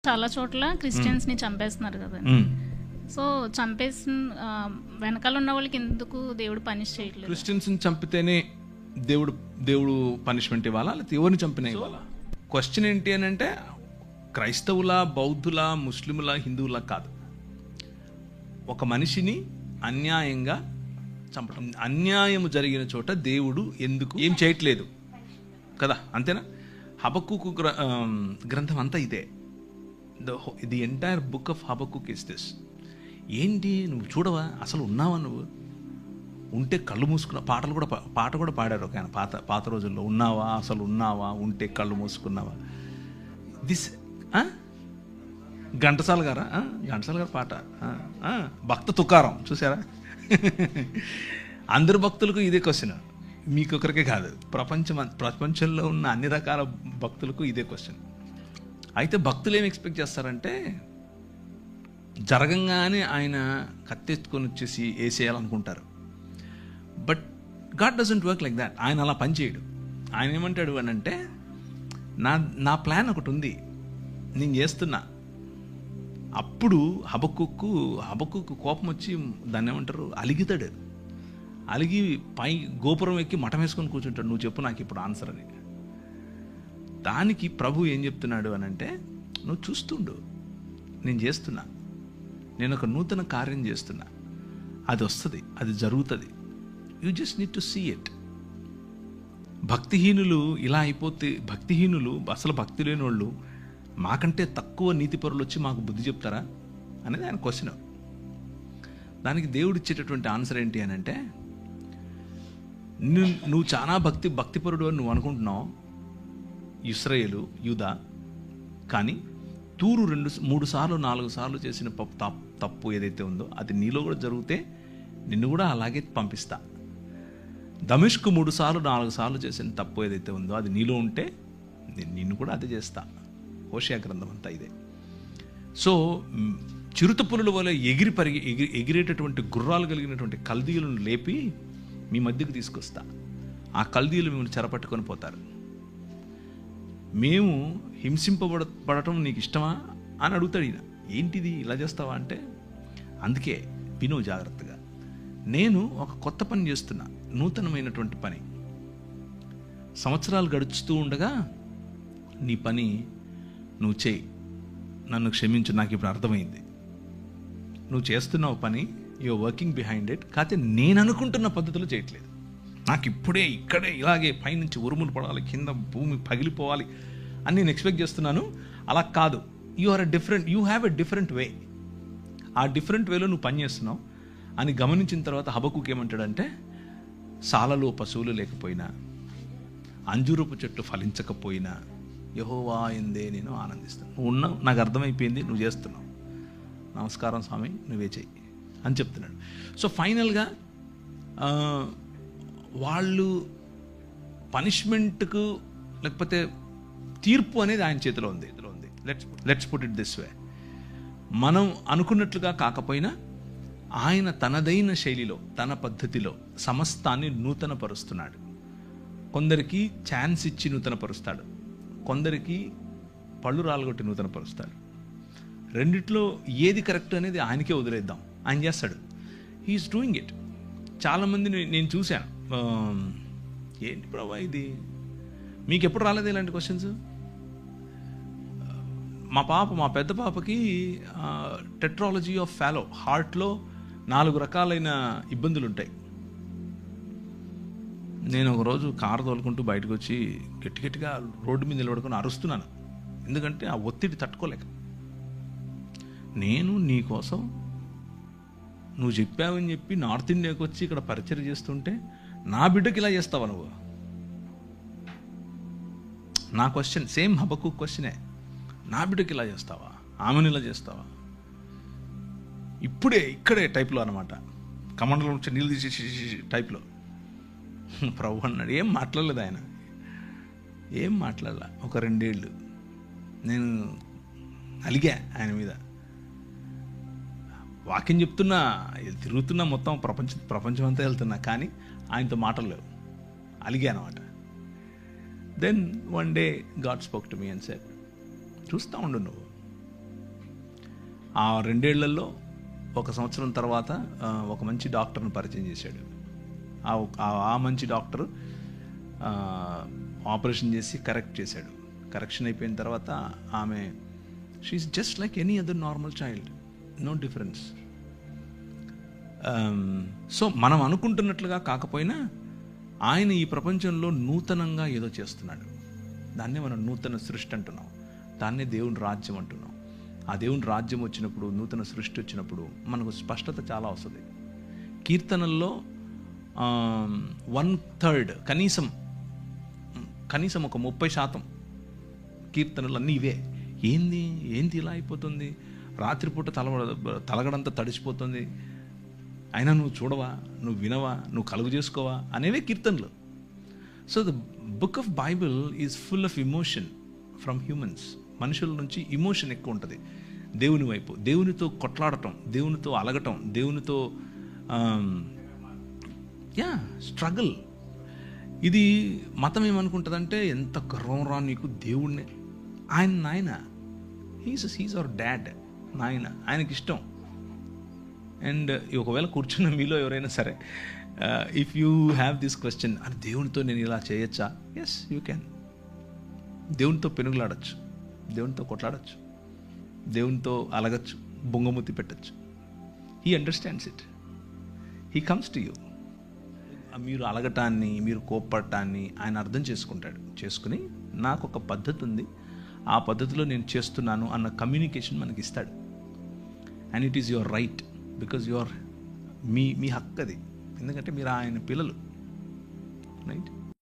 చాలా చోట్ల క్రిస్టియన్స్ని చంపేస్తున్నారు కదండి. సో చంపేసిన వెనకాల ఉన్న వాళ్ళకి ఎందుకు దేవుడు పనిష్ చేయట్లేదు? క్రిస్టియన్స్ని చంపితేనే దేవుడు పనిష్మెంట్ ఇవ్వాలా, లేకపోతే ఎవరిని చంపినా ఇవ్వాలా? క్వశ్చన్ ఏంటి అని అంటే క్రైస్తవుల, బౌద్ధుల, ముస్లిముల, హిందువుల కాదు. ఒక మనిషిని అన్యాయంగా చంపడం, అన్యాయం జరిగిన చోట దేవుడు ఎందుకు ఏం చేయట్లేదు కదా, అంతేనా? హబక్కుకు గ్రంథం అంతా ఇదే. The entire book of Habakkuk is this. ఏంటి నువ్వు చూడవా, అసలు ఉన్నావా? నువ్వు ఉంటే కళ్ళు మూసుకున్నా. పాట కూడా పాడారు ఒక ఆయన పాత రోజుల్లో. ఉన్నావా, అసలు ఉన్నావా, ఉంటే కళ్ళు మూసుకున్నావా. దిస్ ఘంటసాల గారు పాట. భక్త తుకారం చూసారా? అందరు భక్తులకు ఇదే క్వశ్చన్, మీకొకరికే కాదు, ప్రపంచంలో ఉన్న అన్ని రకాల భక్తులకు ఇదే క్వశ్చన్. అయితే భక్తులు ఏం ఎక్స్పెక్ట్ చేస్తారంటే జరగంగానే ఆయన కత్తెత్తుకొని వచ్చేసి వేసేయాలనుకుంటారు. But God doesn't work like that. ఆయన అలా పనిచేయడు. ఆయన ఏమంటాడు అని అంటే, నా ప్లాన్ ఒకటి ఉంది, నేను చేస్తున్నా. అప్పుడు హబక్కుకు కోపం వచ్చి దాన్ని ఏమంటారు, అలిగితాడు. అలిగి పై గోపురం ఎక్కి మఠం వేసుకొని కూర్చుంటాడు. నువ్వు చెప్పు నాకు ఇప్పుడు ఆన్సర్ అని. దానికి ప్రభు ఏం చెప్తున్నాడు అని అంటే, నువ్వు చూస్తుండు, నేను చేస్తున్నా, నేను ఒక నూతన కార్యం చేస్తున్నా, అది వస్తుంది, అది జరుగుతుంది. You just need to see it. భక్తిహీనులు ఇలా అయిపోతే, భక్తిహీనులు అసలు భక్తి లేని వాళ్ళు మాకంటే తక్కువ నీతిపరులు వచ్చి మాకు బుద్ధి చెప్తారా అనేది ఆయన క్వశ్చన్. దానికి దేవుడు ఇచ్చేటటువంటి ఆన్సర్ ఏంటి అని అంటే, నువ్వు చాలా భక్తిపరుడు అని నువ్వు అనుకుంటున్నావు, ఇశ్రాయేలు, యూదా. కానీ తూరు 2-3 సార్లు 4 సార్లు చేసిన తప్పు ఏదైతే ఉందో అది నీలో కూడా జరిగితే నిన్ను కూడా అలాగే పంపిస్తా. దమిష్కు 3 సార్లు 4 సార్లు చేసిన తప్పు ఏదైతే ఉందో అది నీలో ఉంటే నిన్ను కూడా అదే చేస్తా. హోషేయ గ్రంథం అంతా ఇదే. సో చిరుత పులుల వల్ల ఎగిరేటటువంటి గుర్రాలు కలిగినటువంటి కల్దీయులను లేపి మీ మధ్యకు తీసుకొస్తా. ఆ కల్దీయులు మిమ్మల్ని చెరపట్టుకొని పోతారు. మేము హింసింపబడటం నీకు ఇష్టమా అని అడుగుతాడు ఈయన. ఏంటిది ఇలా చేస్తావా అంటే, అందుకే విను జాగ్రత్తగా, నేను ఒక కొత్త పని చేస్తున్నా, నూతనమైనటువంటి పని. సంవత్సరాలు గడుచుతూ ఉండగా నీ పని నువ్వు చేయి, నన్ను క్షమించు, నాకు ఇప్పుడు అర్థమైంది. నువ్వు చేస్తున్నావు పని, యూఆర్ వర్కింగ్ బిహైండ్ ఇట్. కాకపోతే నేను అనుకుంటున్న పద్ధతిలో చేయట్లేదు. నాకు ఇప్పుడే ఇక్కడే ఇలాగే పైనుంచి ఉరుములు పడాలి, కింద భూమి పగిలిపోవాలి అని నేను ఎక్స్పెక్ట్ చేస్తున్నాను. అలా కాదు. You have a different way. ఆ డిఫరెంట్ వేలో నువ్వు పని చేస్తున్నావు అని గమనించిన తర్వాత హబక్కుకు ఏమంటాడంటే, సాలలో పశువులు లేకపోయినా, అంజూరపు చెట్టు ఫలించకపోయినా యెహోవా యందే నేను ఆనందిస్తాను. నువ్వు ఉన్నావు, నాకు అర్థమైపోయింది, నువ్వు చేస్తున్నావు, నమస్కారం స్వామి, నువ్వే చెయ్యి అని చెప్తున్నాడు. సో ఫైనల్గా వాళ్ళు పనిష్మెంట్కు లేకపోతే తీర్పు అనేది ఆయన చేతిలో ఉంది. Let's put it this way. మనం అనుకున్నట్లుగా కాకపోయినా ఆయన తనదైన శైలిలో, తన పద్ధతిలో సమస్తాన్ని నూతనపరుస్తున్నాడు. కొందరికి ఛాన్స్ ఇచ్చి నూతనపరుస్తాడు, కొందరికి పళ్ళు రాలగొట్టి నూతనపరుస్తాడు. రెండిట్లో ఏది కరెక్ట్ అనేది ఆయనకే వదిలేద్దాం, ఆయన చేస్తాడు. He is doing it. చాలామంది నేను చూశాను, ఏంటి ప్రభా ఇది, మీకు ఎప్పుడు రాలేదు ఇలాంటి క్వశ్చన్స్? మా పెద్ద పాపకి టెట్రాలజీ ఆఫ్ ఫాలో, హార్ట్లో 4 రకాలైన ఇబ్బందులు ఉంటాయి. నేను ఒకరోజు కారు తోలుకుంటూ బయటకు వచ్చి గట్టిగా రోడ్డు మీద నిలబడుకొని అరుస్తున్నాను, ఎందుకంటే ఆ ఒత్తిడి తట్టుకోలేక. నేను నీ కోసం నువ్వు చెప్పావని చెప్పి నార్త్ ఇండియాకి వచ్చి ఇక్కడ పరిచయం చేస్తుంటే నా బిడ్డకి ఇలా చేస్తావా నువ్వు? నా క్వశ్చన్ సేమ్ హబక్కుక్ క్వశ్చనే. నా బిడ్డకి ఇలా చేస్తావా, ఆమెను ఇలా చేస్తావా? ఇక్కడే టైప్లో అనమాట, కమండలో నుంచి నీళ్ళు తీసేసి టైప్లో. ప్రభు అన్నాడు, ఏం మాట్లాడలేదు ఆయన, ఏం మాట్లాడలా. ఒక 2 ఏళ్ళు నేను అలిగా ఆయన మీద. వాక్యం చెప్తున్నా, తిరుగుతున్నా, మొత్తం ప్రపంచం అంతా వెళ్తున్నా, కానీ ఆయనతో మాటలు లేవు, అలిగా అనమాట. Then one day God spoke to me and said, చూస్తూ ఉండు నువ్వు, ఆ 2 ఏళ్లలో 1 సంవత్సరం తర్వాత ఒక మంచి డాక్టర్ని పరిచయం చేశాడు. ఆ మంచి డాక్టర్ ఆపరేషన్ చేసి కరెక్ట్ చేశాడు. కరెక్షన్ అయిపోయిన తర్వాత ఆమె she is just like any other normal child, no difference. So మనం అనుకుంటున్నట్లుగా కాకపోయినా ఆయన ఈ ప్రపంచంలో నూతనంగా ఏదో చేస్తున్నాడు. దాన్నే మనం నూతన సృష్టి అంటున్నాం, దాన్నే దేవుని రాజ్యం అంటున్నాం. ఆ దేవుని రాజ్యం వచ్చినప్పుడు, నూతన సృష్టి వచ్చినప్పుడు మనకు స్పష్టత చాలా వస్తుంది. కీర్తనల్లో 1/3 కనీసం ఒక 30% కీర్తనలు అన్నీ ఇవే. ఏంది ఇలా అయిపోతుంది, రాత్రిపూట తలగడంతా తడిసిపోతుంది, అయినా నువ్వు చూడవా, నువ్వు వినవా, నువ్వు కలుగు చేసుకోవా అనేవే కీర్తనలు. So the book of Bible is full of emotion from humans. మనుషుల నుంచి ఇమోషన్ ఎక్కువ ఉంటుంది దేవుని వైపు. దేవునితో కొట్లాడటం, దేవునితో అలగటం, దేవునితో స్ట్రగుల్. ఇది మతం ఏమనుకుంటుందంటే, ఎంత గర్వం రా నీకు, దేవుణ్ణి, నాయన హీస్ అవర్ డాడ్, నాయన, ఆయనకి ఇష్టం. అండ్ ఒకవేళ కూర్చున్న మీలో ఎవరైనా సరే, if you have this question, అని దేవునితో నేను ఇలా చేయొచ్చా? Yes, you can. దేవునితో పెనుగులాడచ్చు, దేవునితో కొట్లాడచ్చు, దేవునితో అలగచ్చు, బొంగమూతి పెట్టచ్చు. He understands it, he comes to you. మీరు అలగటాన్ని, మీరు కోప్పడటాన్ని ఆయన అర్థం చేసుకుని నాకు ఒక పద్ధతి ఉంది, ఆ పద్ధతిలో నేను చేస్తున్నాను అన్న కమ్యూనికేషన్ మనకి ఇస్తాడు. And it is your right, because your మీ హక్కు అది, ఎందుకంటే మీరు ఆయన పిల్లలు, రైట్?